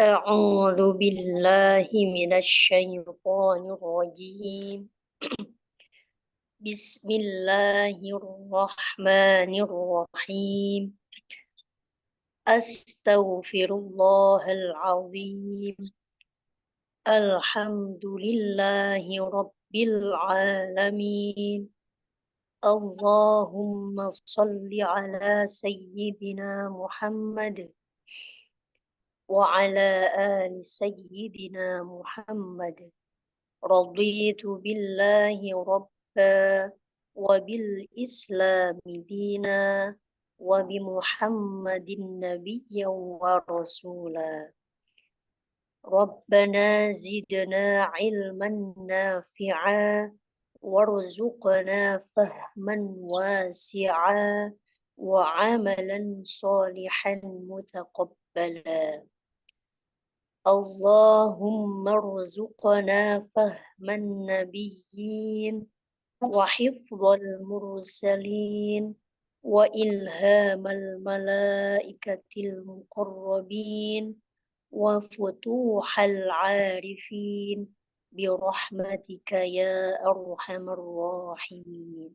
أعوذ بالله من الشيطان الرجيم. بسم الله الرحمن الرحيم. أستغفر الله العظيم. الحمد لله رب العالمين. اللهم صل على سيدنا محمد وعلى آل سيدنا محمد. رضيت بالله ربا وبالإسلام دينا وبمحمد نبيا ورسولا. ربنا زدنا علما نافعا وارزقنا فهما واسعا وعملا صالحا متقبلا. اللهم ارزقنا فهم النبيين وحفظ المرسلين وإلهام الملائكة المقربين وفتوح العارفين برحمتك يا أرحم الراحمين.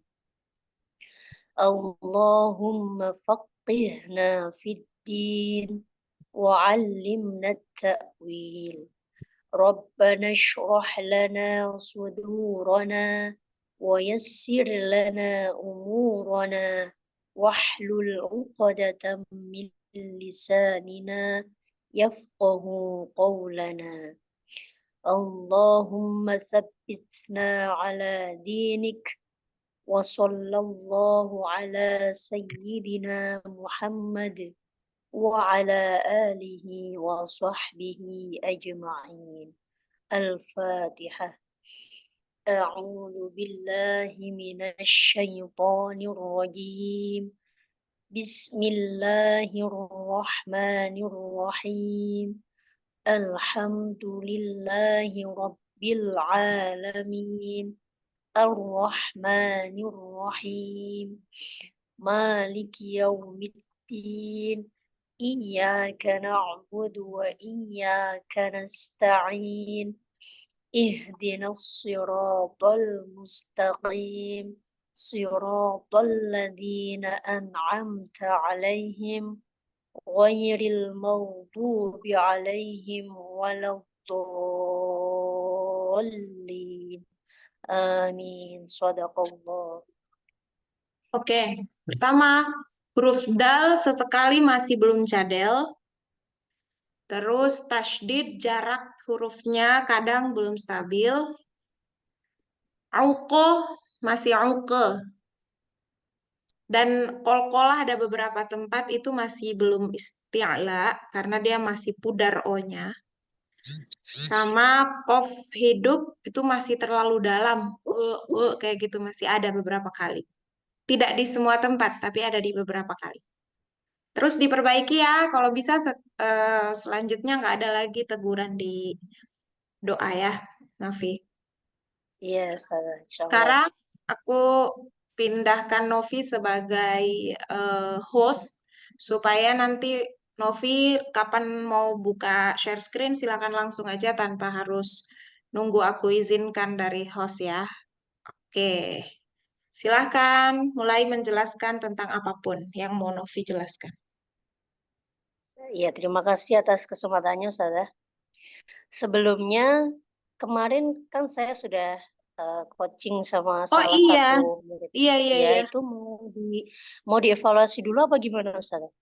اللهم فقهنا في الدين وعلمنا التأويل. ربنا اشرح لنا صدورنا ويسر لنا أمورنا واحلل عقدة من لساننا يفقه قولنا. اللهم ثبتنا على دينك. وصلى الله على سيدنا محمد وعلى آله وصحبه أجمعين. الفاتحة. أعوذ بالله من الشيطان الرجيم. بسم الله الرحمن الرحيم. الحمد لله رب العالمين. الرحمن الرحيم. مالك يوم الدين. إياك نعبد وإياك نستعين. اهدنا الصراط المستقيم. صراط الذين أنعمت عليهم غير المغضوب عليهم ولا الضالين. آمين. صدق الله. Oke, pertama huruf dal sesekali masih belum cadel. Terus tasydid jarak hurufnya kadang belum stabil. Auqo masih auqe. Dan kolkolah ada beberapa tempat itu masih belum isti'la karena dia masih pudar O-nya. Sama kof hidup itu masih terlalu dalam. Kayak gitu masih ada beberapa kali. Tidak di semua tempat, tapi ada di beberapa kali. Terus diperbaiki ya, kalau bisa selanjutnya nggak ada lagi teguran di doa ya, Novi. Iya, Ustazah. Insyaallah. Sekarang aku pindahkan Novi sebagai host supaya nanti Novi kapan mau buka share screen silakan langsung aja tanpa harus nunggu aku izinkan dari host ya. Oke, silahkan mulai menjelaskan tentang apapun yang mau Novi jelaskan. Ya, terima kasih atas kesempatannya, Ustazah. Sebelumnya, kemarin kan saya sudah coaching sama Oh salah iya, satu murid. iya iya Ya, iya. itu mau dievaluasi dulu apa gimana, Ustazah?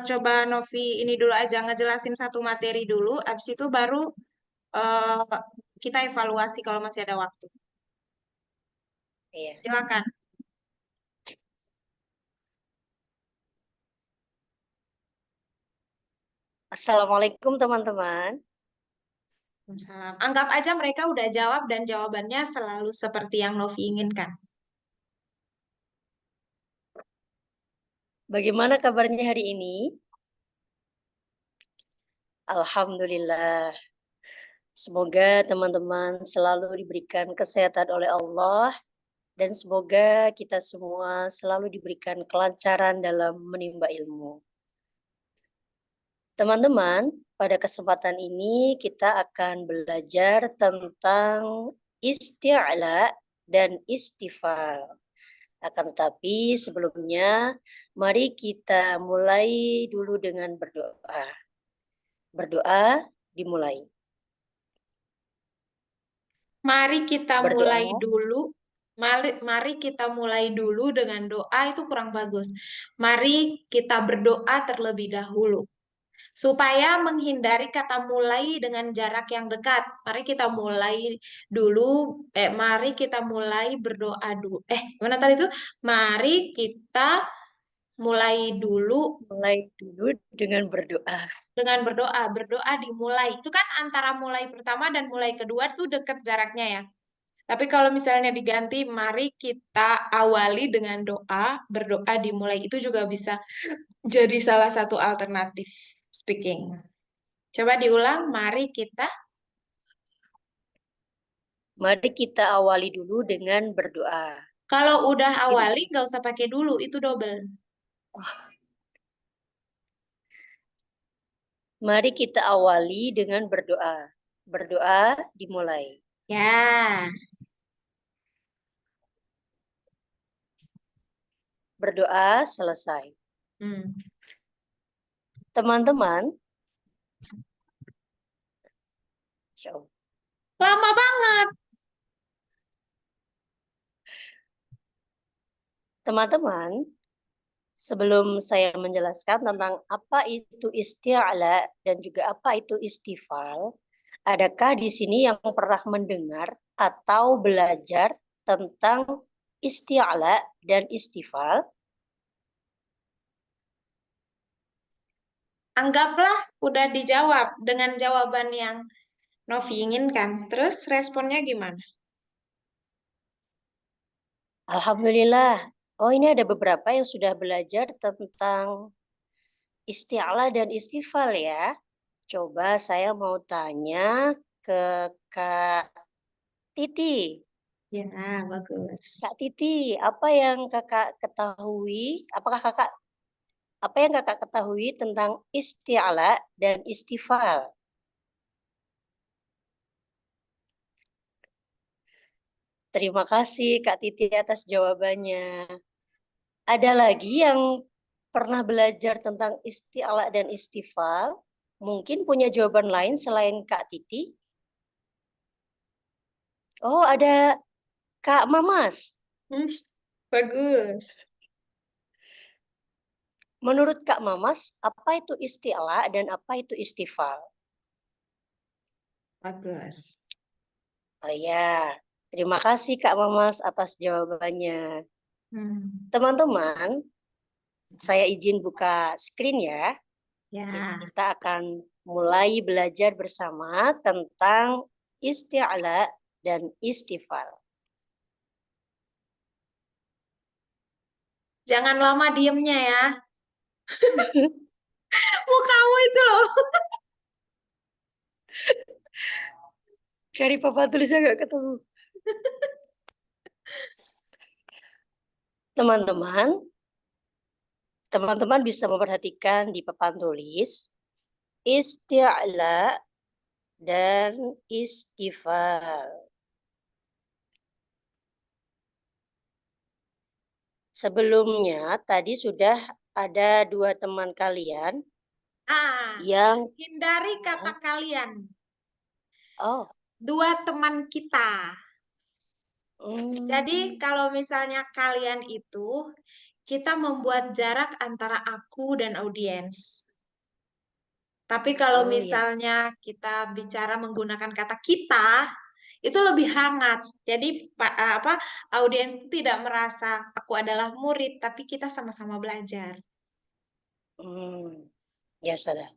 Coba Novi ini dulu aja ngejelasin satu materi dulu, abis itu baru eh, kita evaluasi kalau masih ada waktu. Iya. Silakan. Assalamualaikum teman-teman. Salam. Anggap aja mereka udah jawab dan jawabannya selalu seperti yang Novi inginkan. Bagaimana kabarnya hari ini? Alhamdulillah. Semoga teman-teman selalu diberikan kesehatan oleh Allah Dan semoga kita semua selalu diberikan kelancaran dalam menimba ilmu. Teman-teman, pada kesempatan ini kita akan belajar tentang isti'la dan istifal. Akan tetapi sebelumnya, mari kita mulai dulu dengan berdoa. Berdoa dimulai. Mari kita Berdoa. mulai dulu. Mari kita mulai dulu dengan doa, itu kurang bagus. Mari kita berdoa terlebih dahulu. Supaya menghindari kata mulai dengan jarak yang dekat. Mari kita mulai dulu, mari kita mulai berdoa dulu. Gimana tadi itu? Mari kita mulai dulu Mulai dulu dengan berdoa. dengan berdoa. Berdoa dimulai. Itu kan antara mulai pertama dan mulai kedua tuh dekat jaraknya ya. Tapi kalau misalnya diganti, mari kita awali dengan doa, berdoa dimulai. Itu juga bisa jadi salah satu alternatif speaking. Coba diulang, mari kita. Mari kita awali dulu dengan berdoa. Kalau udah Itu awali, nggak usah pakai dulu, itu double. mari kita awali dengan berdoa. Berdoa dimulai. Ya, Berdoa selesai. hmm. Teman-teman, Lama banget. teman-teman, sebelum saya menjelaskan tentang apa itu isti'la dan juga apa itu istifal, adakah di sini yang pernah mendengar atau belajar tentang isti'la dan istifal? Anggaplah udah dijawab dengan jawaban yang Novi inginkan. Terus responnya gimana? Alhamdulillah. Oh, ini ada beberapa yang sudah belajar tentang isti'la dan istifal ya. Coba saya mau tanya ke Kak Titi. Ya, bagus. Kak Titi, apa yang Kakak ketahui? Apa yang Kakak ketahui tentang isti'la dan istifal? Terima kasih Kak Titi atas jawabannya. Ada lagi yang pernah belajar tentang isti'la dan istifal? Mungkin punya jawaban lain selain Kak Titi? Oh, ada Kak Mamas. Hmm, bagus. Menurut Kak Mamas, apa itu isti'la dan apa itu istifal? Bagus. Oh ya, terima kasih Kak Mamas atas jawabannya. Hmm. Teman-teman, saya izin buka screen ya. Ya, Kita akan mulai belajar bersama tentang isti'la dan istifal. jangan lama diemnya ya. Mukamu itu loh. Cari papa tulisnya nggak ketemu. Teman-teman bisa memperhatikan di papan tulis isti'la dan istifal. Sebelumnya tadi sudah ada dua teman kalian yang Hindari kata kalian. oh Dua teman kita. Jadi hmm, kalau misalnya kalian itu, kita membuat jarak antara aku dan audiens. Tapi kalau oh ya misalnya kita bicara menggunakan kata kita, itu lebih hangat. Jadi apa audiens itu tidak merasa aku adalah murid, tapi kita sama-sama belajar. ya sudah.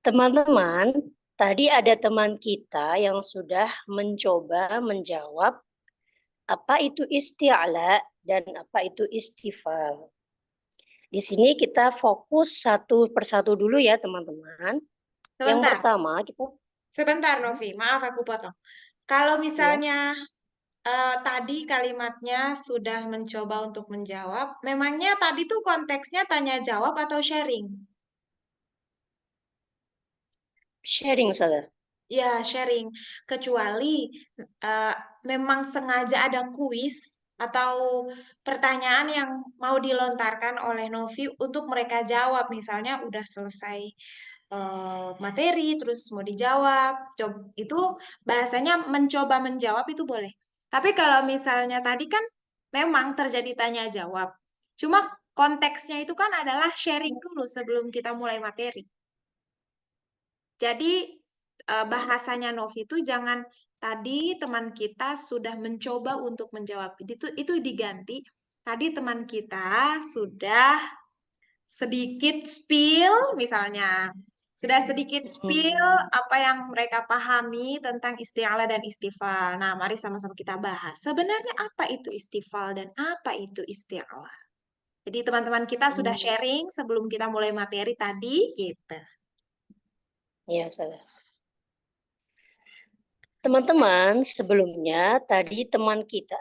Teman-teman, tadi ada teman kita yang sudah mencoba menjawab apa itu isti'la dan apa itu istifal. Di sini kita fokus satu persatu dulu ya teman-teman. Yang Sebentar, pertama kita sebentar Novi, maaf aku potong. Kalau ya misalnya tadi kalimatnya sudah mencoba untuk menjawab. Memangnya tadi tuh konteksnya tanya jawab atau sharing? Sharing, Ustazah. Ya, sharing. Kecuali eh, memang sengaja ada kuis atau pertanyaan yang mau dilontarkan oleh Novi untuk mereka jawab. Misalnya udah selesai materi, terus mau dijawab. Itu bahasanya mencoba menjawab itu boleh. Tapi kalau misalnya tadi kan memang terjadi tanya jawab. Cuma konteksnya itu kan adalah sharing dulu sebelum kita mulai materi. Jadi bahasanya Novi itu jangan tadi teman kita sudah mencoba untuk menjawab. Itu diganti. Tadi teman kita sudah sedikit spill misalnya. Sudah sedikit spill apa yang mereka pahami tentang isti'alah dan istifal. Nah, mari sama-sama kita bahas. Sebenarnya apa itu istifal dan apa itu isti'alah? Jadi teman-teman kita sudah sharing sebelum kita mulai materi tadi gitu. Ya, Ustazah. Teman-teman, sebelumnya tadi teman kita,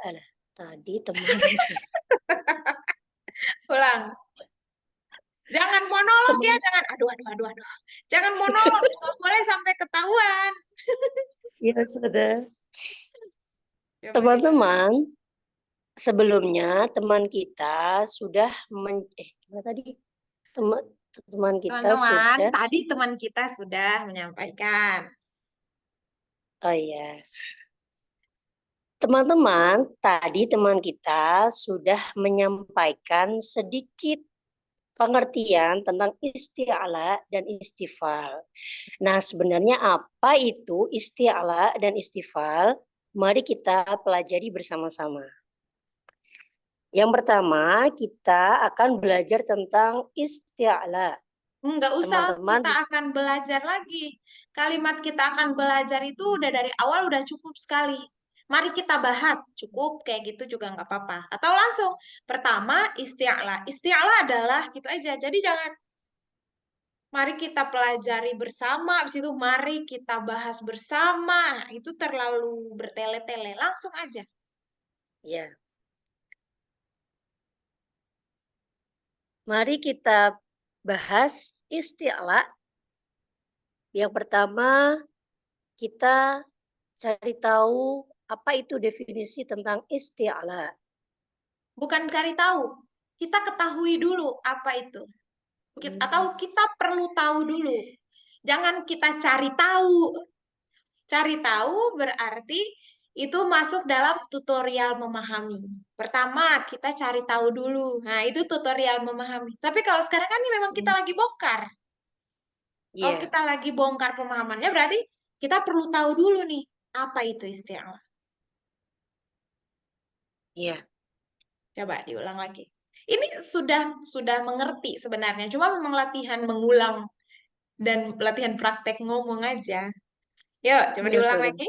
tadi teman kita. Ulang. Jangan monolog ya, Teman, jangan aduh. Jangan monolog, nggak boleh sampai ketahuan. ya, Ustazah. Coba gimana? Teman-teman, sebelumnya teman kita sudah gimana tadi? Teman teman kita Teman-teman, sudah, tadi teman kita sudah menyampaikan. oh ya. Teman-teman, tadi teman kita sudah menyampaikan sedikit pengertian tentang isti'ala dan istifal. Nah, sebenarnya apa itu isti'ala dan istifal? Mari kita pelajari bersama-sama. Yang pertama, kita akan belajar tentang isti'ala. Nggak usah, Teman-teman, kita akan belajar lagi. Kalimat kita akan belajar itu udah dari awal udah cukup sekali. Mari kita bahas, cukup kayak gitu juga nggak apa-apa. Atau langsung, pertama isti'alah. Isti'alah adalah gitu aja. Jadi jangan mari kita pelajari bersama, habis itu mari kita bahas bersama. Itu terlalu bertele-tele, langsung aja. ya, mari kita bahas isti'ala. Yang pertama, kita cari tahu apa itu definisi tentang isti'ala. Bukan cari tahu, kita ketahui dulu apa itu. Atau kita perlu tahu dulu. Jangan kita cari tahu. Cari tahu berarti itu masuk dalam tutorial memahami. Pertama, kita cari tahu dulu. Nah, itu tutorial memahami. Tapi kalau sekarang kan ini memang kita lagi bongkar. Kalau Iya, kita lagi bongkar pemahamannya, berarti kita perlu tahu dulu nih, apa itu isti'alah. iya, Coba diulang lagi. Ini sudah mengerti sebenarnya, cuma memang latihan mengulang dan latihan praktek ngomong aja. Yuk, coba iya, diulang Ustazah. lagi.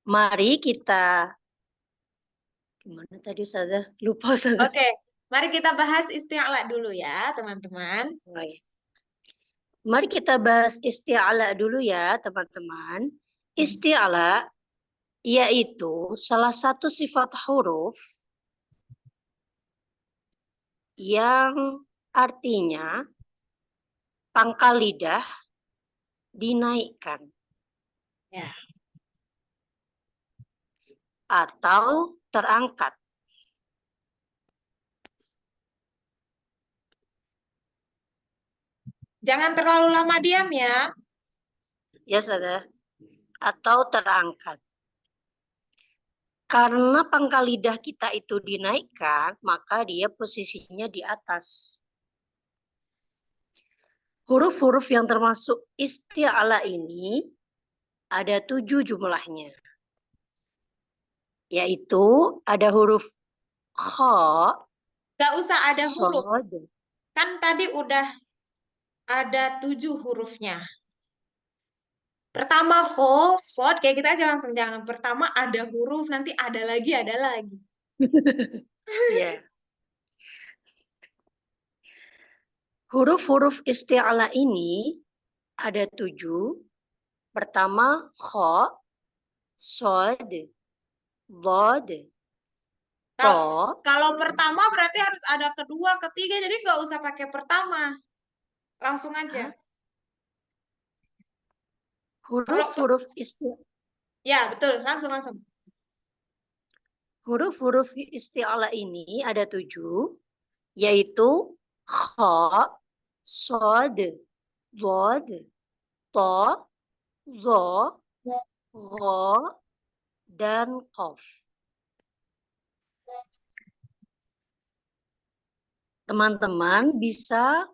Mari kita, gimana tadi Ustazah? Lupa Ustazah. Oke, mari kita bahas isti'alah dulu ya, teman-teman. Oh, iya. Mari kita bahas isti'ala dulu ya, teman-teman. Isti'ala yaitu salah satu sifat huruf yang artinya pangkal lidah dinaikkan Ya, atau terangkat. jangan terlalu lama diam ya. Ya, Ustazah. Atau terangkat. Karena pangkal lidah kita itu dinaikkan, maka dia posisinya di atas. Huruf-huruf yang termasuk isti'ala ini ada 7 jumlahnya. Yaitu ada huruf kha, Gak usah ada huruf. sod. Kan tadi udah ada 7 hurufnya. Pertama ho, sod, kayak kita aja langsung. Jangan pertama ada huruf, nanti ada lagi, ada lagi. Ya. Huruf-huruf isti'ala ini ada 7. Pertama kha, sod, dhad, Kalau to. kalau pertama berarti harus ada kedua, ketiga, jadi nggak usah pakai pertama. Langsung aja. Hah? Kalau Huruf-huruf isti'ala. ya betul, langsung langsung. Huruf-huruf isti'ala ini ada 7, yaitu kha, sod, dhad, to, zo, gho, dan qaf. Teman-teman bisa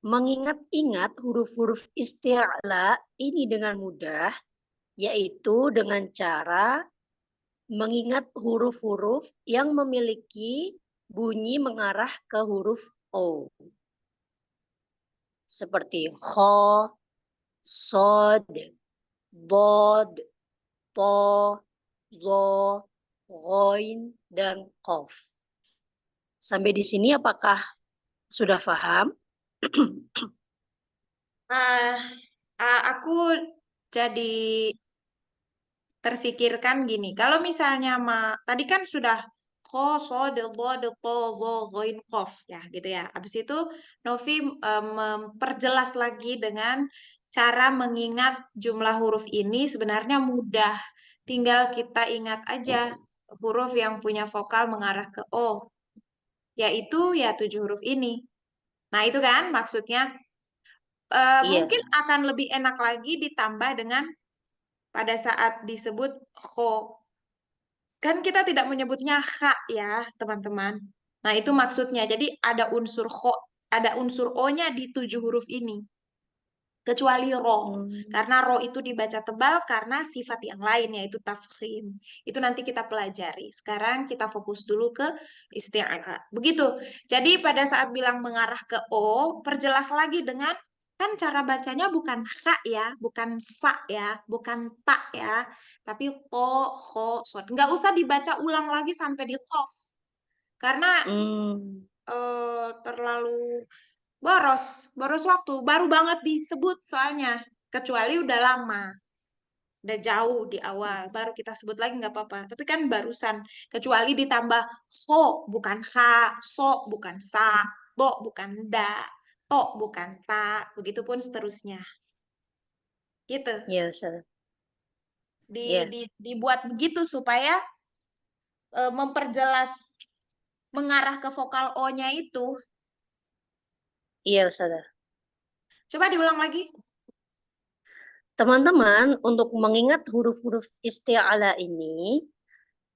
mengingat-ingat huruf-huruf isti'la ini dengan mudah, yaitu dengan cara mengingat huruf-huruf yang memiliki bunyi mengarah ke huruf O. Seperti kho, sod, bod, to, zo, ghoin, dan qaf. Sampai di sini apakah sudah paham? Ah, aku jadi terfikirkan gini. Kalau misalnya tadi kan sudah ko, so, de, do, go, goin, kof ya gitu ya. Habis itu Novi memperjelas lagi dengan cara mengingat jumlah huruf ini sebenarnya mudah. Tinggal kita ingat aja huruf yang punya vokal mengarah ke O, yaitu ya 7 huruf ini. Nah, itu kan maksudnya. Iya. Mungkin akan lebih enak lagi ditambah dengan pada saat disebut kho. Kan kita tidak menyebutnya kha ya, teman-teman. Nah, itu maksudnya. Jadi ada unsur kho, ada unsur o-nya di 7 huruf ini. Kecuali ro. Hmm. Karena ro itu dibaca tebal karena sifat yang lain, yaitu tafkhim. Itu nanti kita pelajari. Sekarang kita fokus dulu ke isti'ala. Begitu. Jadi pada saat bilang mengarah ke o, perjelas lagi dengan kan cara bacanya bukan kha ya, bukan sa ya, bukan ta ya, tapi to, ho, sod. Nggak usah dibaca ulang lagi sampai di qaf. Karena Hmm. terlalu boros, boros waktu. Baru banget disebut soalnya. Kecuali udah lama, udah jauh di awal, baru kita sebut lagi nggak apa-apa. Tapi kan barusan, kecuali ditambah ho, bukan ha, so, bukan sa, bo, bukan da, to, bukan ta, begitupun seterusnya. Gitu. Ya, Ustaz. Di, Ya, dibuat begitu supaya memperjelas mengarah ke vokal O-nya itu. iya, Ustaz. Coba diulang lagi. Teman-teman, untuk mengingat huruf-huruf isti'ala ini,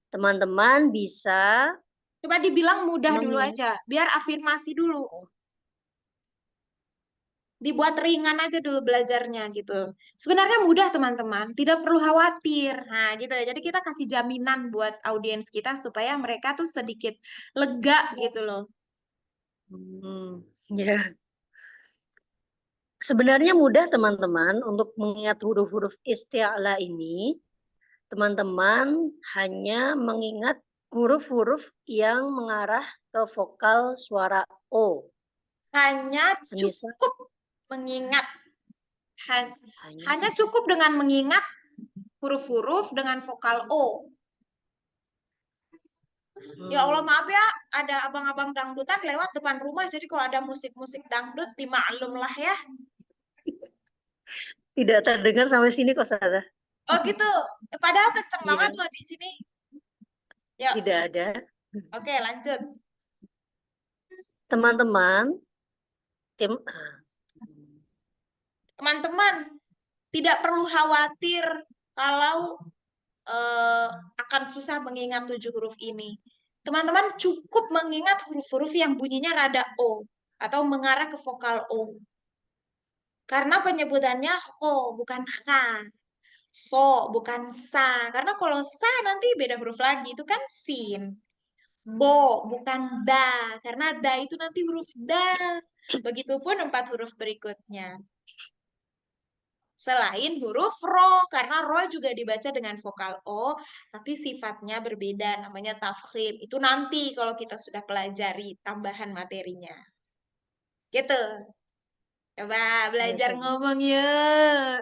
teman-teman bisa Coba dibilang mudah dulu mengingat. aja, biar afirmasi dulu. Dibuat ringan aja dulu belajarnya gitu. Sebenarnya mudah teman-teman, tidak perlu khawatir. Nah gitu ya, jadi kita kasih jaminan buat audiens kita supaya mereka tuh sedikit lega gitu loh. Ya. Sebenarnya mudah teman-teman untuk mengingat huruf-huruf isti'la ini. Teman-teman hanya mengingat huruf-huruf yang mengarah ke vokal suara O. Hanya Semisal cukup mengingat, ha- hanya. hanya cukup dengan mengingat huruf-huruf dengan vokal O. Ya Allah Hmm, maaf ya, ada abang-abang dangdutan lewat depan rumah, jadi kalau ada musik-musik dangdut dimaklum lah ya. tidak terdengar sampai sini kok, Sarah. Oh gitu, padahal kenceng banget Iya, loh di sini. Ya, tidak ada. oke lanjut. Teman-teman, tim Teman-teman, tidak perlu khawatir kalau eh, akan susah mengingat 7 huruf ini. Teman-teman cukup mengingat huruf-huruf yang bunyinya rada O atau mengarah ke vokal O. Karena penyebutannya ho, bukan ha. So, bukan sa. Karena kalau sa nanti beda huruf lagi, itu kan sin. Bo, bukan da. Karena da itu nanti huruf da. Begitupun 4 huruf berikutnya. Selain huruf ro, karena ro juga dibaca dengan vokal o, tapi sifatnya berbeda, namanya tafkhim. Itu nanti kalau kita sudah pelajari tambahan materinya. Gitu. Coba ya, belajar Sarah. ngomong yuk.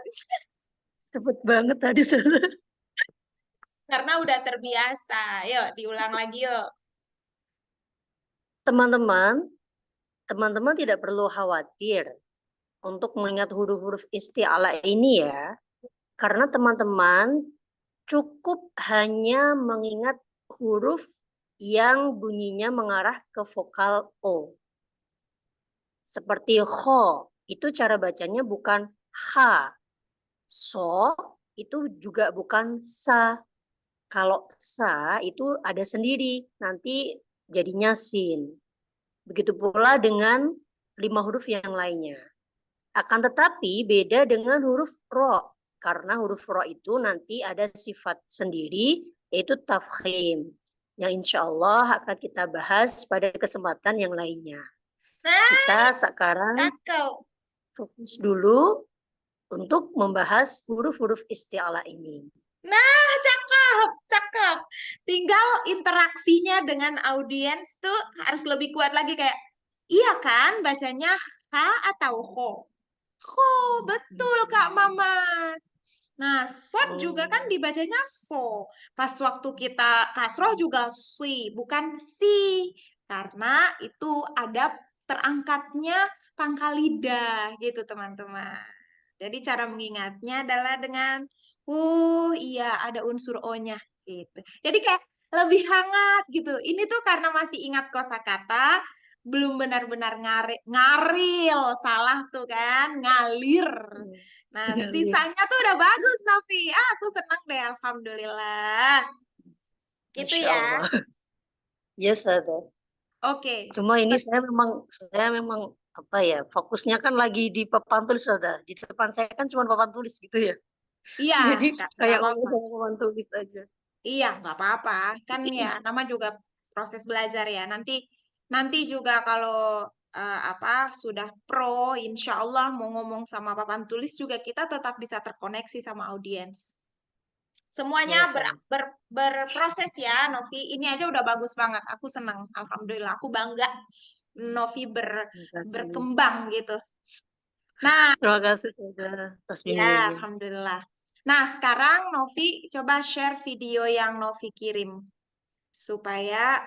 Cepet banget tadi, Sarah. Karena udah terbiasa. Yuk, diulang lagi yuk. Teman-teman, teman-teman tidak perlu khawatir untuk mengingat huruf-huruf isti'ala ini ya. Karena teman-teman cukup hanya mengingat huruf yang bunyinya mengarah ke vokal O. Seperti kho, itu cara bacanya bukan ha. So, itu juga bukan sa. Kalau sa itu ada sendiri, nanti jadinya sin. Begitu pula dengan 5 huruf yang lainnya. Akan tetapi beda dengan huruf ro. Karena huruf ro itu nanti ada sifat sendiri, yaitu tafkhim. Yang insya Allah akan kita bahas pada kesempatan yang lainnya. Nah, Kita sekarang cakep. fokus dulu untuk membahas huruf-huruf isti'ala ini. Nah, cakep, cakep. Tinggal interaksinya dengan audiens tuh harus lebih kuat lagi kayak, iya kan bacanya ha atau ho? Ho, betul Kak Mama. Nah, sod juga kan dibacanya so. Pas waktu kita kasroh juga si, bukan si. Karena itu ada terangkatnya pangkal lidah gitu teman-teman. Jadi cara mengingatnya adalah dengan, iya ada unsur O-nya gitu. Jadi kayak lebih hangat gitu. Ini tuh karena masih ingat kosakata, belum benar-benar ngaril, salah tuh kan, ngalir. Nah, Ngalir. sisanya tuh udah bagus, Novi. Ah, aku senang deh, Alhamdulillah. Gitu Masya ya. Allah. Ya, Sada. Oke. Cuma ini saya memang apa ya, fokusnya kan lagi di papan tulis, Sada. Di depan saya kan cuma papan tulis gitu ya. Iya, Jadi nggak kayak ngomong apa-apa. sama papan tulis aja. Iya, nggak apa-apa. Kan ya, nama juga proses belajar ya. Nanti nanti juga kalau apa sudah pro, insya Allah mau ngomong sama papan tulis juga kita tetap bisa terkoneksi sama audiens. Semuanya Ya, Sada. berproses ya, Novi. Ini aja udah bagus banget. Aku senang. Alhamdulillah. Aku bangga Novi Terima kasih. berkembang gitu. Nah, Terima kasih, Sada, atas ya, bimbingannya. Alhamdulillah. Nah, sekarang Novi coba share video yang Novi kirim supaya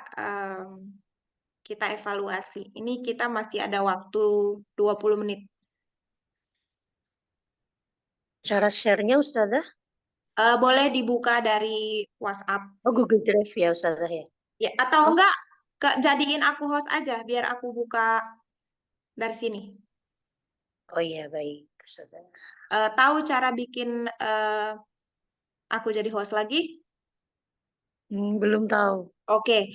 kita evaluasi. Ini kita masih ada waktu 20 menit. Cara share-nya, Ustazah? Boleh dibuka dari WhatsApp. Oh, Google Drive ya, Ustazah ya? Ya, atau Oh, enggak, jadiin aku host aja biar aku buka dari sini. oh iya, baik, Ustazah. Tahu cara bikin aku jadi host lagi? Belum tahu. Oke,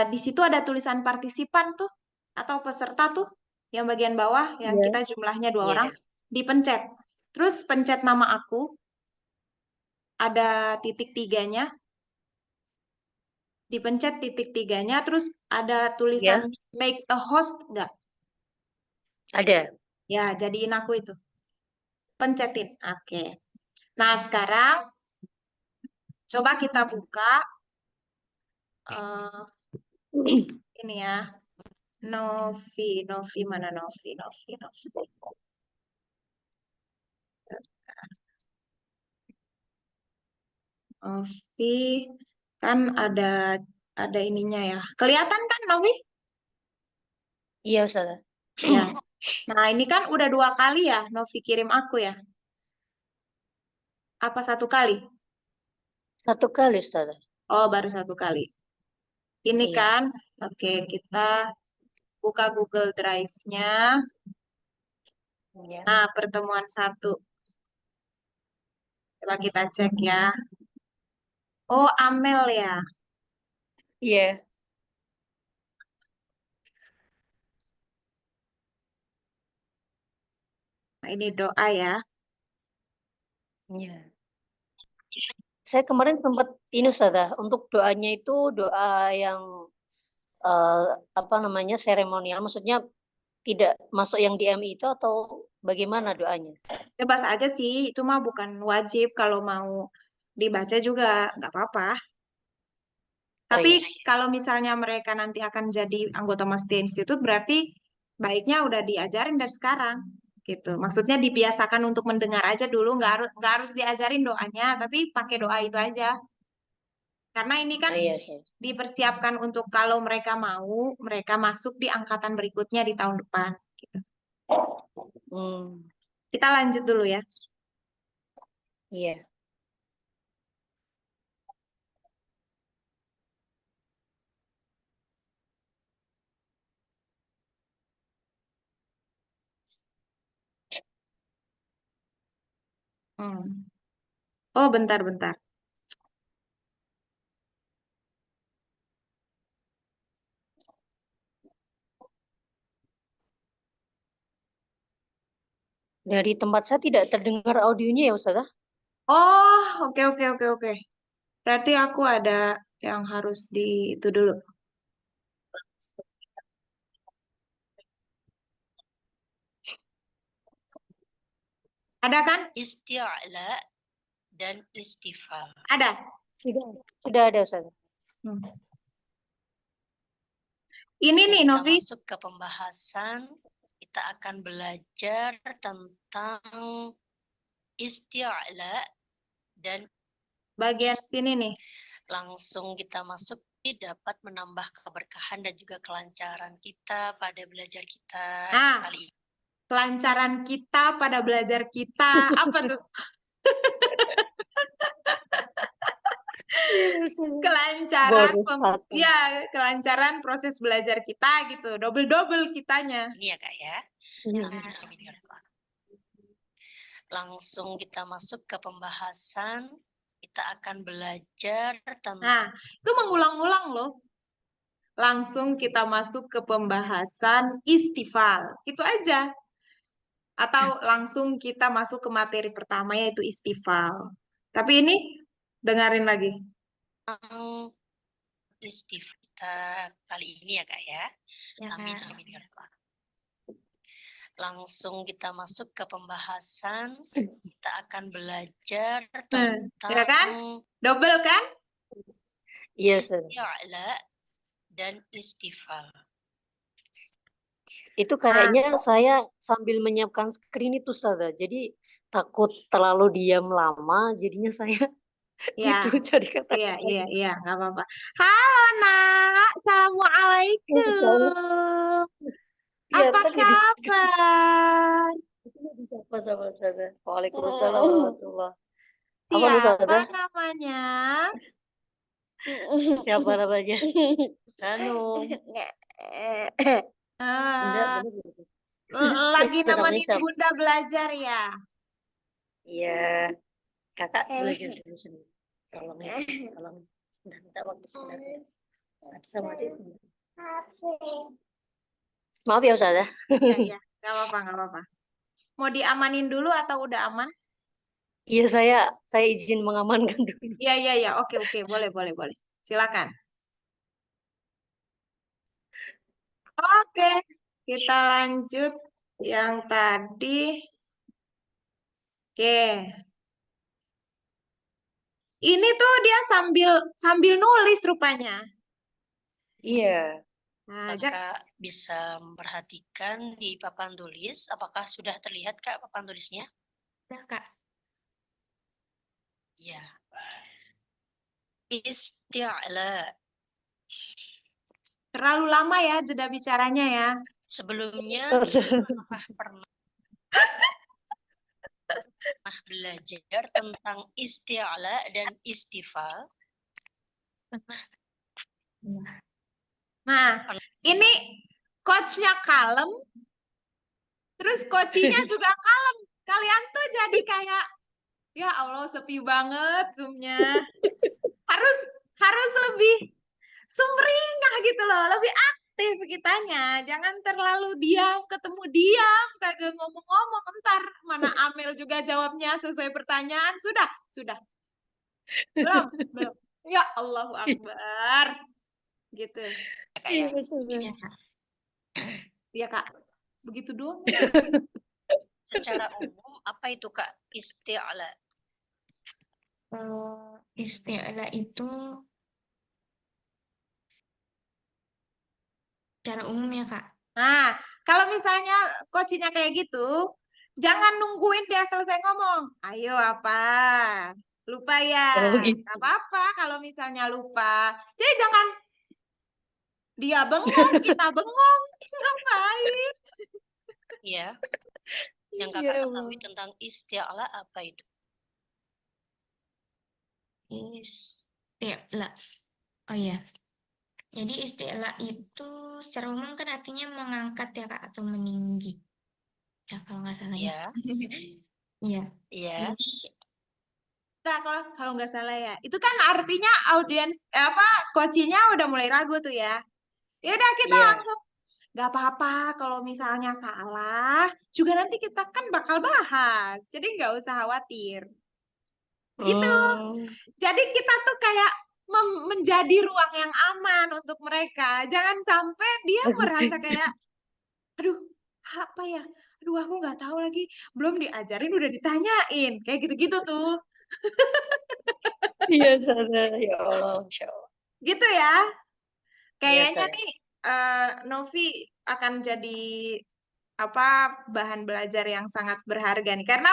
di situ ada tulisan partisipan tuh atau peserta tuh yang bagian bawah yang Iya, kita jumlahnya 2 orang, iya. dipencet. Terus pencet nama aku, ada titik tiganya, dipencet titik tiganya, terus ada tulisan Iya, make a host nggak? ada. Ya, jadiin aku itu. Pencetin. Oke. Nah, sekarang coba kita buka eh, ini ya. Novi, Novi mana Novi, Novi, Novi. Novi kan ada ininya ya. Kelihatan kan Novi? Iya, Ustazah. Ya. Nah, ini kan udah 2 kali ya Novi kirim aku ya. Apa 1 kali? Satu kali, Ustazah. Oh, baru 1 kali. Ini Iya. kan, oke, kita buka Google Drive-nya. Iya. Nah, pertemuan 1. Coba kita cek ya. Oh, Amel ya. Iya. Nah, ini doa ya. Iya. Saya kemarin sempat ini, Ustazah, untuk doanya itu doa yang eh, apa namanya, seremonial, maksudnya tidak masuk yang di MI itu atau bagaimana doanya? Bebas aja sih, itu mah bukan wajib. Kalau mau dibaca juga nggak apa-apa. Oh Tapi iya. kalau misalnya mereka nanti akan jadi anggota Masti Institute, berarti baiknya udah diajarin dari sekarang. Gitu. Maksudnya dibiasakan untuk mendengar aja dulu, nggak harus diajarin doanya, tapi pakai doa itu aja. Karena ini kan Iya sih. dipersiapkan untuk kalau mereka mau, mereka masuk di angkatan berikutnya di tahun depan. Gitu. Hmm, Kita lanjut dulu ya. iya. Hmm. Oh, bentar-bentar. Dari tempat saya tidak terdengar audionya ya Ustazah. Oh, oke, oke, oke, oke. Berarti aku ada yang harus di itu dulu. Ada kan? Isti'la dan istifal. Ada. Sudah ada Ustazah. Hmm. Ini Dan nih, kita Novi. masuk ke pembahasan, kita akan belajar tentang isti'la dan Bagian sini nih. langsung kita masuk dapat menambah keberkahan dan juga kelancaran kita pada belajar kita Nah, kali ini. kelancaran kita pada belajar kita. Apa tuh? Kelancaran Baru satu. ya, kelancaran proses belajar kita gitu. Double-double kitanya. Ini ya Kak ya. Nah, Amin, amin, ya Rabbal. Langsung kita masuk ke pembahasan. Kita akan belajar tentang Nah, itu mengulang-ulang loh. Langsung kita masuk ke pembahasan istifal. Itu aja. Atau langsung kita masuk ke materi pertama yaitu istifal. Tapi ini dengerin lagi. istighfar kita kali ini ya Kak ya. Ya, Amin, Kak. amin, ya Rabbal. Langsung kita masuk ke pembahasan. Kita akan belajar Ya kan? tentang Double kan? iya, isti'la dan istifal. Itu kayaknya saya sambil menyiapkan screen itu Ustazah. Jadi takut terlalu diam lama, jadinya saya Ya, itu jadi kata iya, nggak apa-apa. Halo, Nak. Assalamualaikum. Iya, Apa tadi di screen. kabar? Apa sama Ustazah? Waalaikumsalam warahmatullah. Apa Siapa Ustazah? namanya? Siapa namanya? Hanum. Bunda, Eh, Bunda. lagi Namanya nemenin siapa? Bunda belajar ya? Iya, kakak belajar dulu sendiri. Tolong ya, tolong. Sebentar, minta waktu sebentar. Sama adik. Maaf ya Ustazah. Iya, nggak apa-apa, nggak apa-apa. Mau diamanin dulu atau udah aman? Iya, saya izin mengamankan dulu. Iya, oke, boleh. Silakan. Oke, kita lanjut yang tadi. Oke, ini tuh dia sambil sambil nulis rupanya. Iya, Nah, kakak bisa memperhatikan di papan tulis. Apakah sudah terlihat Kak papan tulisnya? udah Kak. Iya. Isti'la. Terlalu lama ya jeda bicaranya ya. Sebelumnya, apakah pernah belajar tentang isti'la dan istifal? Nah, ini coachnya kalem, terus coachinya juga kalem. Kalian tuh jadi kayak, ya Allah sepi banget Zoom-nya. Harus harus lebih sumringah gitu loh, lebih aktif kitanya. Jangan terlalu diam, ketemu diam, kagak ngomong-ngomong. Entar mana Amel juga jawabnya sesuai pertanyaan. Sudah. Belum. Ya Allahu Akbar. Gitu. Kak ya. Iya, Kak. Iya, Kak. Begitu doang. Secara umum, apa itu Kak isti'la? Isti'la itu secara umum ya, Kak. Nah, kalau misalnya coachingnya kayak gitu, jangan nungguin dia selesai ngomong. Ayo apa? Lupa ya. Oh Nggak gitu. apa-apa kalau misalnya lupa. Jadi jangan dia bengong, kita bengong. Ngapain? Iya. Yang Iya, kakak Bu. ketahui tentang isti'la apa itu? Isti'la. Oh iya. Jadi isti'la itu secara umum kan artinya mengangkat ya Kak atau meninggi. Ya kalau nggak salah ya. Iya. Iya. Iya. Jadi Nah, kalau nggak salah ya. Itu kan artinya audiens coachnya udah mulai ragu tuh ya. Ya udah kita Iya. langsung nggak apa-apa kalau misalnya salah. Juga nanti kita kan bakal bahas. Jadi nggak usah khawatir. Gitu. Hmm. Jadi kita tuh kayak menjadi ruang yang aman untuk mereka. Jangan sampai dia merasa kayak, aduh, apa ya? Aduh, aku nggak tahu lagi. Belum diajarin, udah ditanyain. Kayak gitu-gitu tuh. Iya, sadar. Ya Allah, Masya Allah. Gitu ya. Iya, Kayaknya sadar. nih, Novi akan jadi bahan belajar yang sangat berharga nih. Karena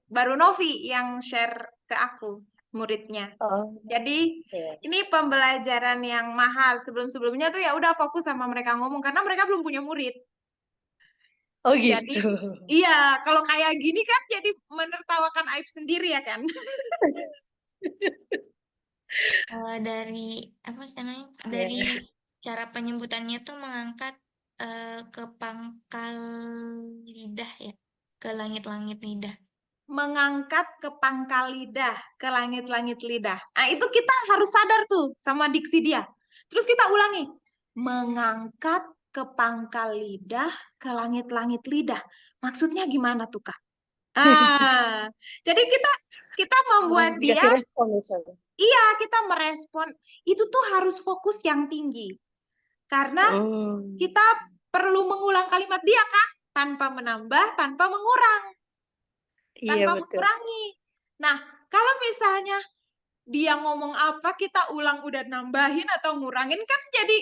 baru Novi yang share ke aku, muridnya. Oh, Jadi iya. ini pembelajaran yang mahal. Sebelum-sebelumnya tuh ya udah fokus sama mereka ngomong karena mereka belum punya murid. Oh Jadi gitu. iya, kalau kayak gini kan jadi menertawakan aib sendiri ya kan. dari apa sih namanya? Iya. Dari cara penyebutannya tuh mengangkat ke pangkal lidah ya, ke langit-langit lidah. Mengangkat ke pangkal lidah, ke langit-langit lidah. Nah, itu kita harus sadar tuh sama diksi dia. Terus kita ulangi. Mengangkat ke pangkal lidah, ke langit-langit lidah. Maksudnya gimana tuh, Kak? Ah, jadi kita membuat dia, Dikasih respon misalnya. iya, kita merespon. Itu tuh harus fokus yang tinggi. Karena Hmm. kita perlu mengulang kalimat dia, Kak, tanpa menambah, tanpa mengurang, Iya, tanpa betul. mengurangi. Nah, kalau misalnya dia ngomong apa, kita ulang udah nambahin atau ngurangin kan jadi,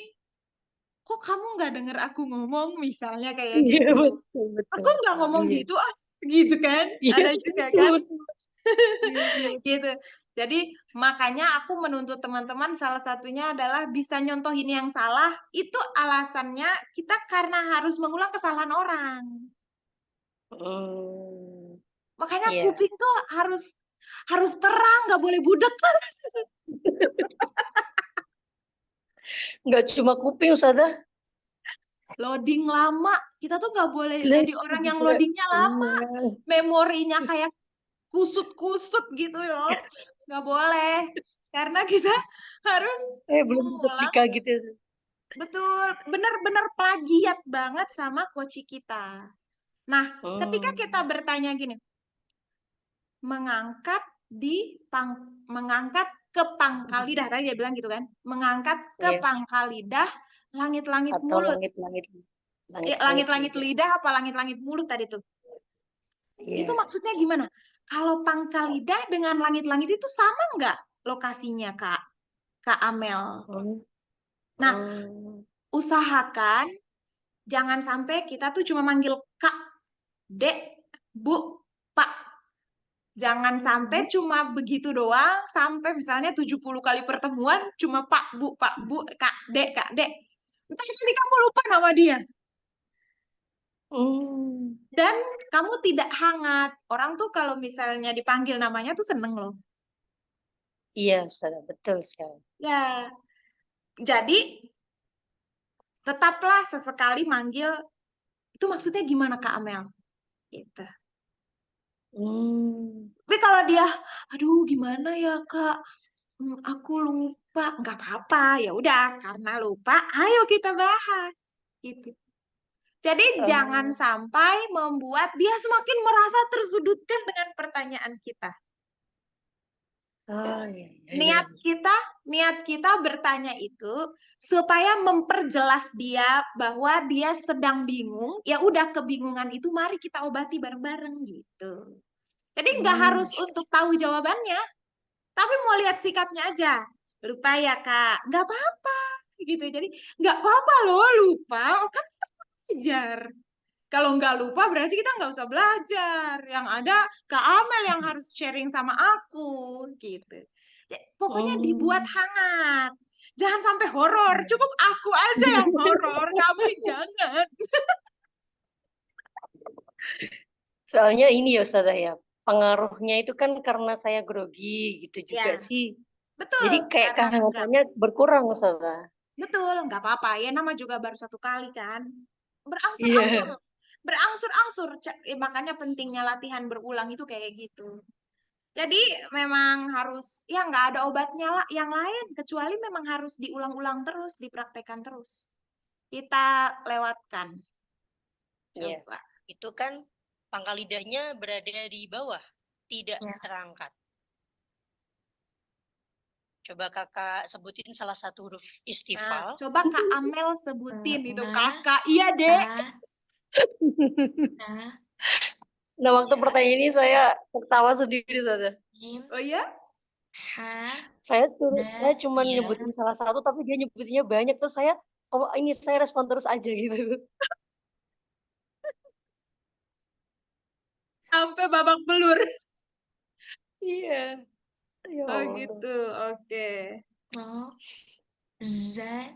kok kamu nggak denger aku ngomong, misalnya kayak Iya, gitu. betul, Aku betul. nggak ngomong Iya. gitu, gitu kan? Iya, Ada juga betul, kan? betul. Iya, iya, betul. Gitu. Jadi makanya aku menuntut teman-teman salah satunya adalah bisa nyontohin yang salah. Itu alasannya kita karena harus mengulang kesalahan orang. Hmm. Makanya Iya. kuping tuh harus terang, nggak boleh budek. Nggak cuma kuping, Ustazah. Loading lama, kita tuh nggak boleh Telinga jadi orang yang juga. loadingnya lama. Iya. Memorinya kayak kusut-kusut gitu loh. Nggak boleh. Karena kita harus Belum mengulang. setrika gitu. Betul, benar-benar plagiat banget sama coach kita. Nah, ketika kita Hmm. bertanya gini, mengangkat mengangkat ke pangkal lidah, tadi dia bilang gitu kan, mengangkat ke Iya. pangkal lidah, langit-langit Atau mulut. langit-langit. Langit-langit Lidah. lidah apa langit-langit mulut tadi tuh? Itu Iya. maksudnya gimana? Kalau pangkal lidah dengan langit-langit itu sama nggak lokasinya, Kak? Kak Amel. Hmm. Nah, Hmm. usahakan jangan sampai kita tuh cuma manggil Kak, Dek, Bu, Pak. Jangan sampai cuma begitu doang, sampai misalnya 70 kali pertemuan, cuma Pak, Bu, Kak, Dek. Entah nanti kamu lupa nama dia. Hmm. Dan kamu tidak hangat. Orang tuh kalau misalnya dipanggil namanya tuh seneng loh. Iya, Ustazah. Betul sekali. Ya, jadi tetaplah sesekali manggil, itu maksudnya gimana Kak Amel? Gitu. Hmm. Tapi kalau dia, aduh gimana ya Kak, aku lupa, nggak apa-apa, ya udah karena lupa, ayo kita bahas, gitu. Jadi jangan Oh. sampai membuat dia semakin merasa tersudutkan dengan pertanyaan kita. Oh, iya, iya, iya. Niat kita bertanya itu supaya memperjelas dia bahwa dia sedang bingung. Ya udah kebingungan itu mari kita obati bareng-bareng gitu. Jadi nggak Hmm. harus untuk tahu jawabannya, tapi mau lihat sikapnya aja. Lupa ya Kak, nggak apa-apa gitu. Jadi nggak apa-apa loh lupa, oh, kan kita belajar. Kalau nggak lupa berarti kita nggak usah belajar. Yang ada Kak Amel yang harus sharing sama aku, gitu. Ya, pokoknya dibuat hangat. Jangan sampai horor. Cukup aku aja yang horor, kamu jangan. Soalnya ini ya Ustazah ya, pengaruhnya itu kan karena saya grogi gitu juga Ya, sih. betul. Jadi kayak Karena enggak. kehangatannya berkurang Ustazah. Betul, nggak apa-apa. Ya nama juga baru 1 kali kan. Iya. Berangsur-angsur. Berangsur-angsur. Makanya pentingnya latihan berulang itu kayak gitu. Jadi memang harus, ya nggak ada obatnya lah yang lain. Kecuali memang harus diulang-ulang terus, dipraktekkan terus. Kita lewatkan. Iya. Coba. Itu kan pangkal lidahnya berada di bawah, tidak Ya. terangkat. Coba kakak sebutin salah satu huruf Nah, istifal. coba Kak Amel sebutin itu Nah, kakak. Iya dek. Nah, Nah, waktu pertanyaan ini saya tertawa sendiri Ustazah. Jim, Oh iya? Ha, Saya Da, cuma Ya. nyebutin salah satu tapi dia nyebutinnya banyak terus saya ini saya respon terus aja gitu. Sampai babak belur. Iya. Ya Oh Allah. gitu, oke. Lo, Za,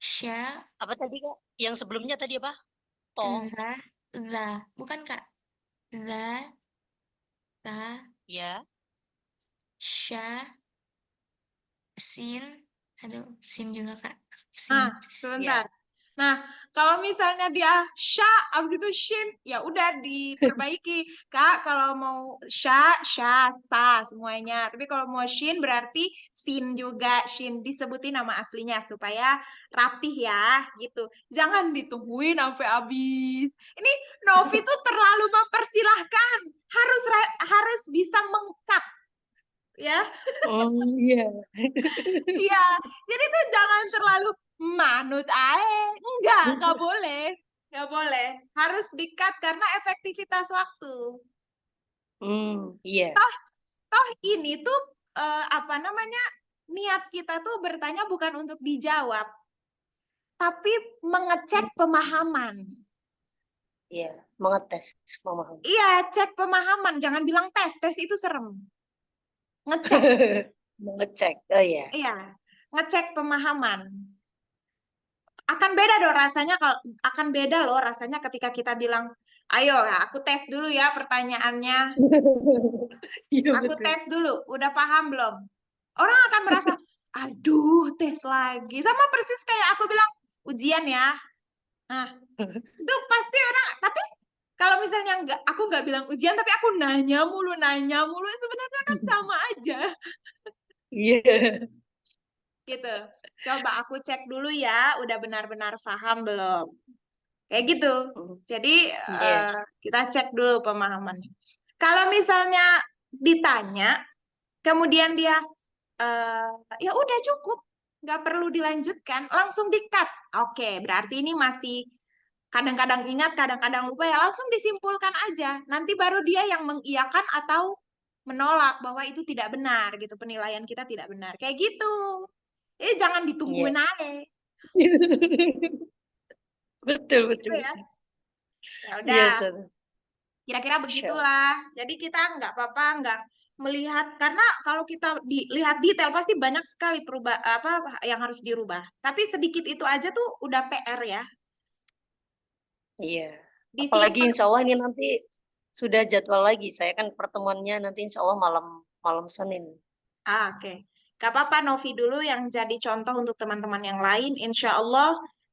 Sha, Apa tadi Kak? Yang sebelumnya tadi apa? To. Za. Bukan Kak. Za, Ta, Ya. Sha, Sin. Aduh, Sin juga Kak. Nah, Sin. sebentar. Ya. Nah, kalau misalnya dia sya, abis itu shin, ya udah diperbaiki. Kak, kalau mau sya, sya, sa semuanya. Tapi kalau mau shin berarti sin juga, shin disebutin nama aslinya supaya rapih ya, gitu. Jangan ditungguin sampai habis. Ini Novi tuh terlalu mempersilahkan. Harus bisa mengkat, ya. Iya. Iya, jadi tuh jangan terlalu manut ae. Enggak boleh. Enggak boleh. Harus di-cut karena efektivitas waktu. Iya. Toh ini tuh apa namanya? Niat kita tuh bertanya bukan untuk dijawab, tapi mengecek pemahaman. Iya, mengetes memahami. Iya, cek pemahaman. Jangan bilang tes. Tes itu serem. Ngecek. Mengecek. Oh iya. Iya, ngecek pemahaman. Akan beda dong rasanya kalau akan beda loh rasanya ketika kita bilang, ayo aku tes dulu ya pertanyaannya, Iya aku betul. tes dulu, udah paham belum? Orang akan merasa, aduh tes lagi, sama persis kayak aku bilang ujian ya. Nah, itu pasti orang, tapi kalau misalnya aku nggak bilang ujian, tapi aku nanya mulu, sebenarnya kan sama aja. Iya. Gitu. Coba aku cek dulu ya, udah benar-benar paham belum? Kayak gitu. Jadi Iya. kita cek dulu pemahamannya. Kalau misalnya ditanya, kemudian dia ya udah cukup, nggak perlu dilanjutkan, langsung di-cut. Oke, berarti ini masih kadang-kadang ingat, kadang-kadang lupa ya, langsung disimpulkan aja. Nanti baru dia yang mengiyakan atau menolak bahwa itu tidak benar gitu, penilaian kita tidak benar. Kayak gitu. Jangan ditungguin Iya. aja. Betul, Gitu betul. ya. Ya Iya, udah. Ustazah. Kira-kira Masya Allah. begitulah. Jadi kita nggak apa-apa, nggak melihat karena kalau kita lihat detail pasti banyak sekali apa yang harus dirubah. Tapi sedikit itu aja tuh udah PR ya. Iya. Apalagi Disimpan. insya Allah ini nanti sudah jadwal lagi. Saya kan pertemuannya nanti insya Allah malam Senin. Oke. Gak apa-apa Novi dulu yang jadi contoh untuk teman-teman yang lain. Insya Allah